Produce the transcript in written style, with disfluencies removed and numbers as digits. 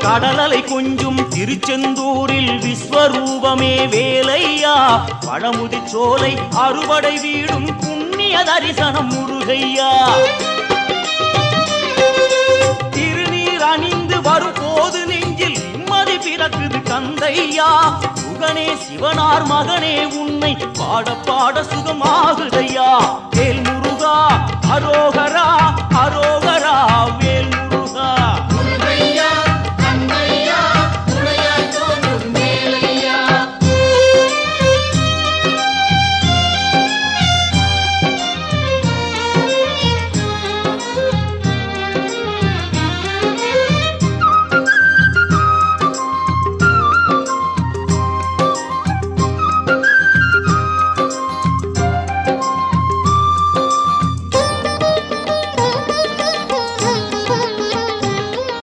கடலலை கொஞ்சும் திருச்செந்தூரில் விஸ்வரூபமே வேலையா பழமுதி சோலை அறுபடை வீடும் புண்ணிய தரிசனம் முருகையா திருநீர் அணிந்து வரும் போது நெஞ்சில் நிம்மதி பிறக்குது கந்தையா சுகனே சிவனார் மகனே உன்னை பாட பாட சுகமாகுதையா வேல் முருகா அரோகரா அரோகரா வேல் முருகா